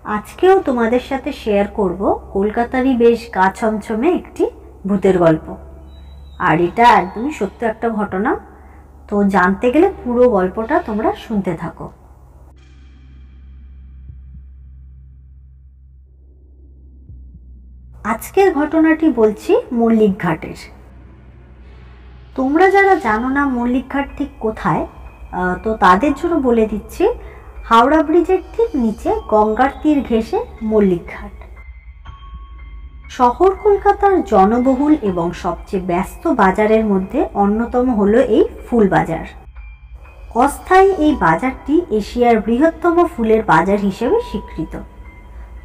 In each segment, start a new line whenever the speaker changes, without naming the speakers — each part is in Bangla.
আজকেও তোমাদের সাথে শেয়ার করব কলকাতারই বেশ গা ছমছমে একটি ভূতের গল্প। আর এটা একদমই সত্য একটা ঘটনা। তো জানতে গেলে পুরো গল্পটা তোমরা শুনতে থাকো। আজকের ঘটনাটি বলছি মল্লিক ঘাটের। তোমরা যারা জানো না মল্লিক ঘাট ঠিক কোথায়, তো তাদের জন্য বলে দিচ্ছি, হাওড়া ব্রিজের ঠিক নিচে গঙ্গার তীর ঘেঁষে মল্লিক ঘাট। শহর কলকাতার জনবহুল এবং সবচেয়ে ব্যস্ত বাজারের মধ্যে অন্যতম হলো এই ফুল বাজার। অস্থায়ী এই বাজারটি এশিয়ার বৃহত্তম ফুলের বাজার হিসেবে স্বীকৃত।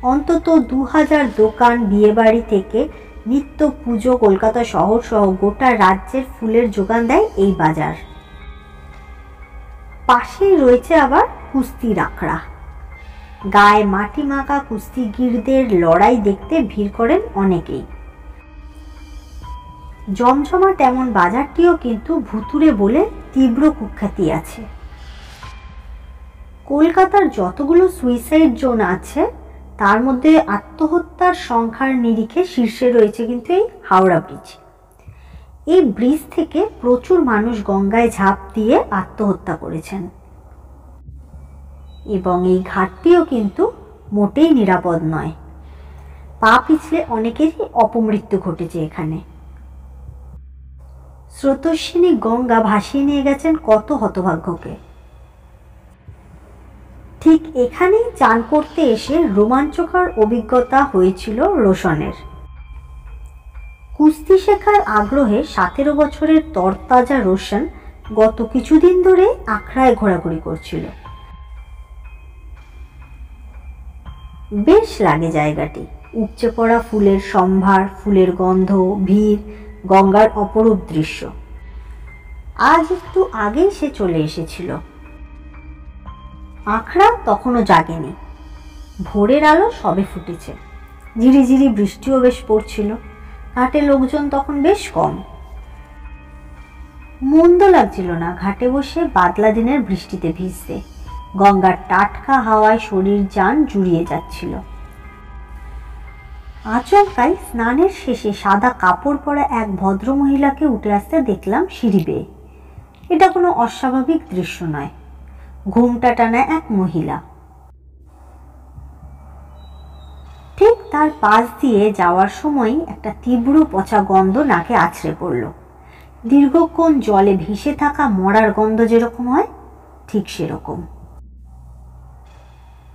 অন্তত 2000 দোকান, বিয়েবাড়ি থেকে নিত্য পুজো, কলকাতা শহর সহ গোটা রাজ্যের ফুলের যোগান দেয় এই বাজার। পাশেই রয়েছে আবার কুস্তির আখড়া। গায়ে মাটি মাখা কুস্তিগীরদের লড়াই দেখতে ভিড় করেন অনেকেই। জমজমাট এমন বাজারটিও কিন্তু ভুতুড়ে বলে তীব্র কুখ্যাতি আছে। কলকাতার যতগুলো সুইসাইড জোন আছে তার মধ্যে আত্মহত্যার সংখ্যার নিরিখে শীর্ষে রয়েছে কিন্তু এই হাওড়া ব্রিজ। এই ব্রিজ থেকে প্রচুর মানুষ গঙ্গায় ঝাঁপ দিয়ে আত্মহত্যা করেছেন। এবং এই ঘাটটিও কিন্তু মোটেই নিরাপদ নয়। পা পিছলে অনেকেরই অপমৃত্যু ঘটেছে এখানে। স্রোতস্বিনী গঙ্গা ভাসিয়ে নিয়ে গেছেন কত হতভাগ্যকে। ঠিক এখানেই চান করতে এসে রোমাঞ্চকর অভিজ্ঞতা হয়েছিল রোশনের। কুস্তি শেখার আগ্রহে 17 বছরের তরতাজা রোশন গত কিছুদিন ধরে আখড়ায় ঘোরাঘুরি করছিল। বেশ লাগে জায়গাটি। উপচে পড়া ফুলের সম্ভার, ফুলের গন্ধ, ভিড়, গঙ্গার অপরূপ দৃশ্য। আজ একটু আগেই সে চলে এসেছিল। আখড়া তখনও জাগেনি। ভোরের আলো সবে ফুটেছে। ঝিরিঝিরি বৃষ্টিও বেশ পড়ছিল। ঘাটে লোকজন তখন বেশ কম। মন্দ লাগছিল না ঘাটে বসে বাদলা দিনের বৃষ্টিতে ভিজতে। গঙ্গার টাটকা হাওয়ায় শরীর যান জুড়িয়ে যাচ্ছিল। আচমকাই স্নানের শেষে সাদা কাপড় পরা এক ভদ্র মহিলাকে উঠে আসতে দেখলাম সিঁড়ি বেয়ে। এটা কোনো অস্বাভাবিক দৃশ্য নয়। ঘোমটা টানা এক মহিলা। ঠিক তার পাশ দিয়ে যাওয়ার সময় একটা তীব্র পচা গন্ধ নাকে আছড়ে পড়ল। দীর্ঘক্ষণ জলে ভেসে থাকা মরার গন্ধ যেরকম হয় ঠিক সেরকম।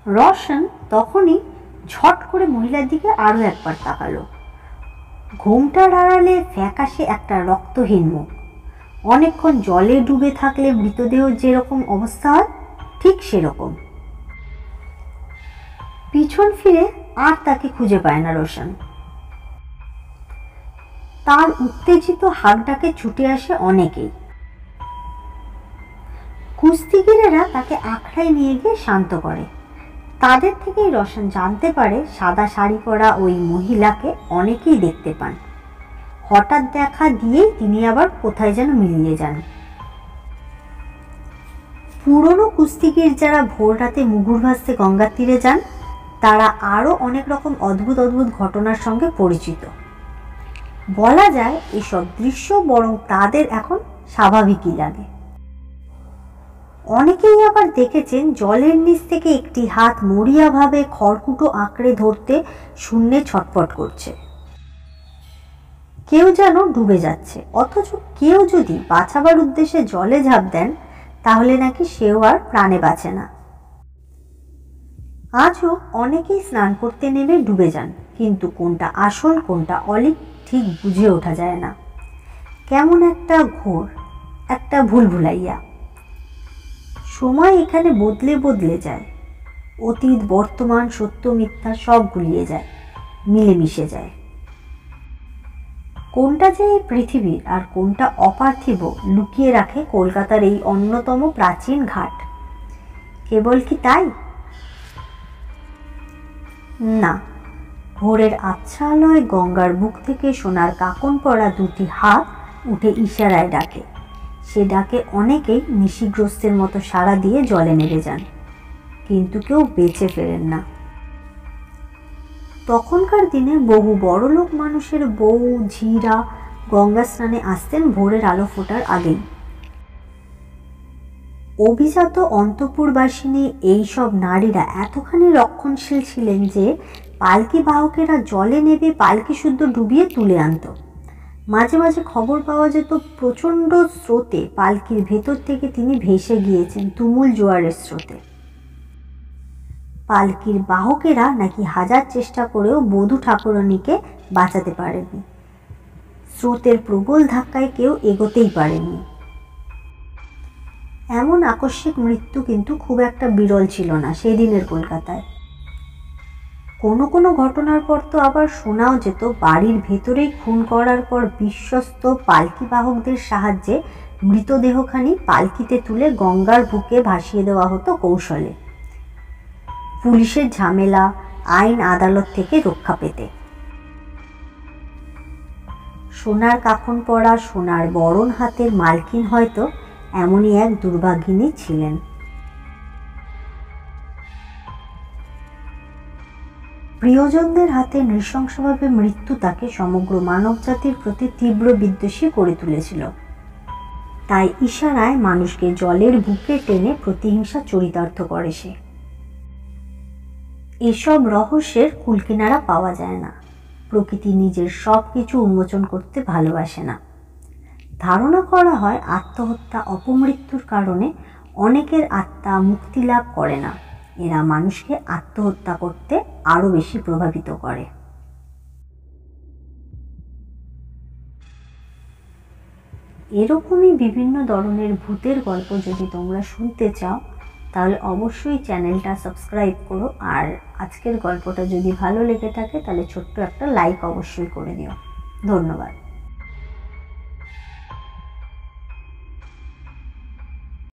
রোশন তখনই ঝট করে মহিলার দিকে আরো একবার তাকালো। ঘোমটার আড়ালে ফ্যাকাশে একটা রক্তহীন মুখ। অনেকক্ষণ জলে ডুবে থাকলে মৃতদেহ যেরকম অবস্থা হয় ঠিক সেরকম। পিছন ফিরে আর তাকে খুঁজে পায় না রোশন। তার উত্তেজিত হাঁক ডাকে ছুটে আসে অনেকেই। কুস্তিগিরেরা তাকে আখড়ায় নিয়ে গিয়ে শান্ত করে। তাদের থেকেই রোশন জানতে পারে সাদা শাড়ি পরা ওই মহিলাকে অনেকেই দেখতে পান। হঠাৎ দেখা দিয়েই তিনি আবার কোথায় যেন মিলিয়ে যান। পুরনো কুস্তিগির যারা ভোর রাতে মুগুর ভাসতে গঙ্গার তীরে যান তারা আরো অনেক রকম অদ্ভুত অদ্ভুত ঘটনার সঙ্গে পরিচিত। বলা যায় এসব দৃশ্য বরং তাদের এখন স্বাভাবিকই লাগে। অনেকেই আবার দেখেছেন জলের নিচ থেকে একটি হাত মরিয়াভাবে খড়কুটো আঁকড়ে ধরতে শূন্যে ছটফট করছে। কেউ যেন ডুবে যাচ্ছে, অথচ কেউ যদি বাঁচাবার উদ্দেশ্যে জলে ঝাঁপ দেন তাহলে নাকি সেও আর প্রাণে বাঁচে না। আজও অনেকেই স্নান করতে নেমে ডুবে যান, কিন্তু কোনটা আসল কোনটা অলিক ঠিক বুঝে ওঠা যায় না। কেমন একটা ঘোর, একটা ভুলভুলাইয়া। সময় এখানে বদলে বদলে যায়। অতীত, বর্তমান, সত্য মিথ্যা সব গুলিয়ে যায়, মিলেমিশে যায়। কোনটা যে এই পৃথিবীর আর কোনটা অপার্থিব লুকিয়ে রাখে কলকাতার এই অন্যতম প্রাচীন ঘাট। কেবল কি তাই? না, ভোরের আবছা আলোয় গঙ্গার বুক থেকে সোনার কাকন পরা দুটি হাত উঠে ইশারায় ডাকে। সে ডাকে অনেকেই নিশিগ্রস্তের মতো সাড়া দিয়ে জলে নেমে যান, কিন্তু কেউ বেঁচে ফেরেন না। তখনকার দিনে বহু বড়লোক মানুষের বউ ঝিরা গঙ্গা স্নানে আসতেন ভোরের আলো ফোটার আগেই। অভিজাত অন্তঃপুরবাসিনী এইসব নারীরা এতখানি রক্ষণশীল ছিলেন যে পালকি বাহকেরা জলে নেবে পালকি শুদ্ধ ডুবিয়ে তুলে আনত। মাঝে মাঝে খবর পাওয়া যেত প্রচণ্ড স্রোতে পালকির ভেতর থেকে তিনি ভেসে গিয়েছেন তুমুল জোয়ারের স্রোতে। পালকির বাহকেরা নাকি হাজার চেষ্টা করেও বধূ ঠাকুরানীকে বাঁচাতে পারেনি। স্রোতের প্রবল ধাক্কায় কেউ এগোতেই পারেনি। এমন আকস্মিক মৃত্যু কিন্তু খুব একটা বিরল ছিল না সেদিনের কলকাতায়। কোনো কোনো ঘটনার পর তো আবার শোনাও যেত বাড়ির ভেতরেই খুন করার পর বিশ্বস্ত পালকি বাহকদের সাহায্যে মৃতদেহখানি পালকিতে তুলে গঙ্গার বুকে ভাসিয়ে দেওয়া হতো কৌশলে, পুলিশের ঝামেলা আইন আদালত থেকে রক্ষা পেতে। সোনার কাফন পরা সোনার বরণ হাতের মালকিন হয়তো এমনই এক দুর্ভাগিনী ছিলেন। প্রিয়জনদের হাতে নৃশংসভাবে মৃত্যু তাকে সমগ্র মানবজাতির প্রতি তীব্র বিদ্বেষী করে তুলেছিল। তাই ইশারায় মানুষকে জলের বুকে টেনে প্রতিহিংসা চরিতার্থ করে সে। এসব রহস্যের কুলকিনারা পাওয়া যায় না। প্রকৃতি নিজের সব কিছু উন্মোচন করতে ভালোবাসে না। ধারণা করা হয় আত্মহত্যা অপমৃত্যুর কারণে অনেকের আত্মা মুক্তি লাভ করে না। এরা মানুষকে আত্মহত্যা করতে আরো বেশি প্রভাবিত করে। এরকমই বিভিন্ন ধরনের ভূতের গল্প যদি তোমরা শুনতে চাও তাহলে অবশ্যই চ্যানেলটা সাবস্ক্রাইব করো। আর আজকের গল্পটা যদি ভালো লেগে থাকে তাহলে ছোট্ট একটা লাইক অবশ্যই করে দিও। ধন্যবাদ।